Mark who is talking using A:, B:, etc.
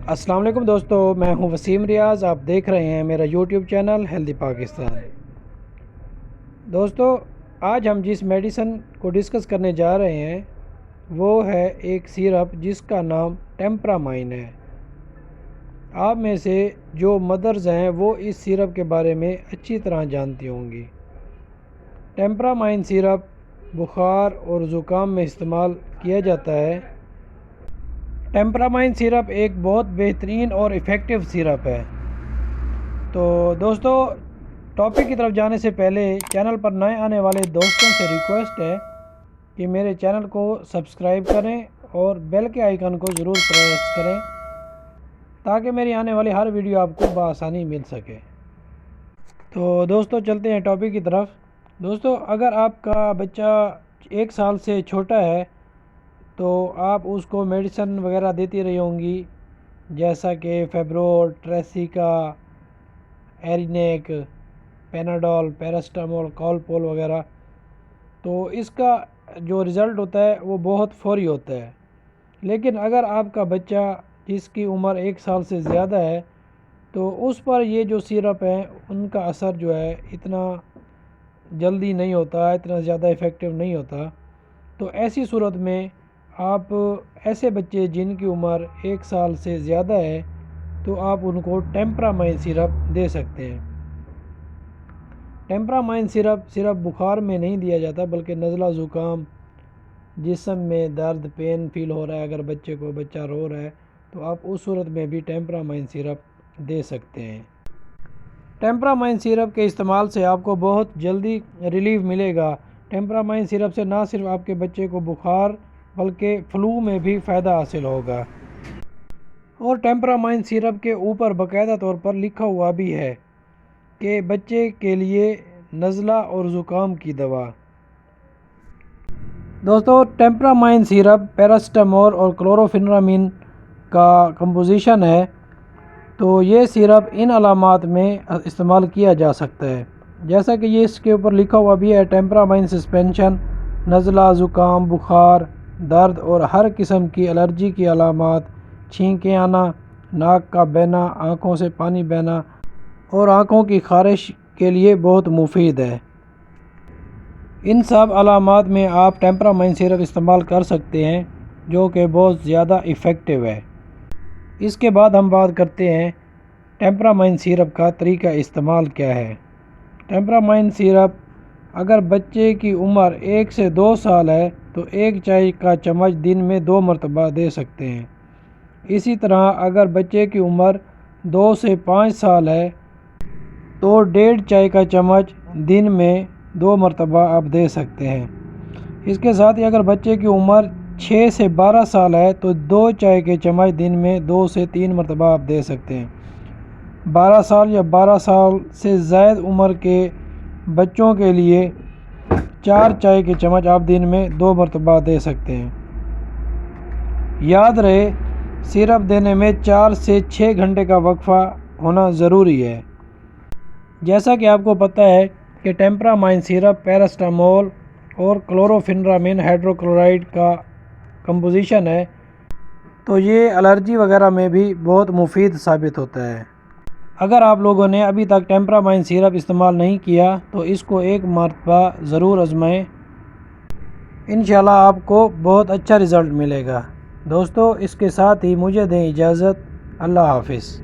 A: السلام علیکم دوستو، میں ہوں وسیم ریاض۔ آپ دیکھ رہے ہیں میرا یوٹیوب چینل ہیلدی پاکستان۔ دوستو، آج ہم جس میڈیسن کو ڈسکس کرنے جا رہے ہیں وہ ہے ایک سیرپ جس کا نام ٹیمپرامائن ہے۔ آپ میں سے جو مدرز ہیں وہ اس سیرپ کے بارے میں اچھی طرح جانتی ہوں گی۔ ٹیمپرامائن سیرپ بخار اور زکام میں استعمال کیا جاتا ہے۔ ٹیمپرامائن سیرپ ایک بہت بہترین اور ایفیکٹو سیرپ ہے۔ تو دوستو، ٹاپک کی طرف جانے سے پہلے چینل پر نئے آنے والے دوستوں سے ریکویسٹ ہے کہ میرے چینل کو سبسکرائب کریں اور بیل کے آئیکن کو ضرور پریس کریں تاکہ میری آنے والی ہر ویڈیو آپ کو بآسانی مل سکے۔ تو دوستو، چلتے ہیں ٹاپک کی طرف۔ دوستو، اگر آپ کا بچہ 1 سال سے چھوٹا ہے تو آپ اس کو میڈیسن وغیرہ دیتی رہی ہوں گی، جیسا کہ فیبرول، ٹریسیکا، ایرینیک، پیناڈول، پیراسٹامول، کالپول وغیرہ۔ تو اس کا جو رزلٹ ہوتا ہے وہ بہت فوری ہوتا ہے۔ لیکن اگر آپ کا بچہ جس کی عمر 1 سال سے زیادہ ہے تو اس پر یہ جو سیرپ ہیں ان کا اثر جو ہے اتنا جلدی نہیں ہوتا، اتنا زیادہ ایفیکٹو نہیں ہوتا۔ تو ایسی صورت میں آپ ایسے بچے جن کی عمر 1 سال سے زیادہ ہے تو آپ ان کو ٹیمپرامائن سیرپ دے سکتے ہیں۔ ٹیمپرامائن سیرپ صرف بخار میں نہیں دیا جاتا بلکہ نزلہ، زکام، جسم میں درد، پین فیل ہو رہا ہے، اگر بچہ رو رہا ہے تو آپ اس صورت میں بھی ٹیمپرامائن سیرپ دے سکتے ہیں۔ ٹیمپرامائن سیرپ کے استعمال سے آپ کو بہت جلدی ریلیف ملے گا۔ ٹیمپرامائن سیرپ سے نہ صرف آپ کے بچے کو بخار بلکہ فلو میں بھی فائدہ حاصل ہوگا۔ اور ٹیمپرامائن سیرپ کے اوپر باقاعدہ طور پر لکھا ہوا بھی ہے کہ بچے کے لیے نزلہ اور زکام کی دوا۔ دوستو، ٹیمپرامائن سیرپ پیراسٹامول اور کلوروفینرامین کا کمپوزیشن ہے، تو یہ سیرپ ان علامات میں استعمال کیا جا سکتا ہے، جیسا کہ یہ اس کے اوپر لکھا ہوا بھی ہے۔ ٹیمپرامائن سسپینشن نزلہ، زکام، بخار، درد اور ہر قسم کی الرجی کی علامات، چھینکیں آنا، ناک کا بہنا، آنکھوں سے پانی بہنا اور آنکھوں کی خارش کے لیے بہت مفید ہے۔ ان سب علامات میں آپ ٹیمپرامائن سیرپ استعمال کر سکتے ہیں جو کہ بہت زیادہ ایفیکٹو ہے۔ اس کے بعد ہم بات کرتے ہیں ٹیمپرامائن سیرپ کا طریقہ استعمال کیا ہے۔ ٹیمپرامائن سیرپ اگر بچے کی عمر 1 سے 2 سال ہے تو 1 چائے کا چمچ دن میں 2 مرتبہ دے سکتے ہیں۔ اسی طرح اگر بچے کی عمر 2 سے 5 سال ہے تو 1.5 چائے کا چمچ دن میں 2 مرتبہ آپ دے سکتے ہیں۔ اس کے ساتھ ہی اگر بچے کی عمر 6 سے 12 سال ہے تو 2 چائے کے چمچ دن میں 2 سے 3 مرتبہ آپ دے سکتے ہیں۔ 12 سال یا 12 سال سے زائد عمر کے بچوں کے لیے 4 چائے کے چمچ آپ دن میں 2 مرتبہ دے سکتے ہیں۔ یاد رہے، سیرپ دینے میں 4 سے 6 گھنٹے کا وقفہ ہونا ضروری ہے۔ جیسا کہ آپ کو پتہ ہے کہ ٹیمپرامائن سیرپ پیراسٹامول اور کلوروفینرامین ہائیڈروکلورائڈ کا کمپوزیشن ہے، تو یہ الرجی وغیرہ میں بھی بہت مفید ثابت ہوتا ہے۔ اگر آپ لوگوں نے ابھی تک ٹیمپرامائن سیرپ استعمال نہیں کیا تو اس کو 1 مرتبہ ضرور آزمائیں، انشاءاللہ آپ کو بہت اچھا رزلٹ ملے گا۔ دوستو، اس کے ساتھ ہی مجھے دیں اجازت۔ اللہ حافظ۔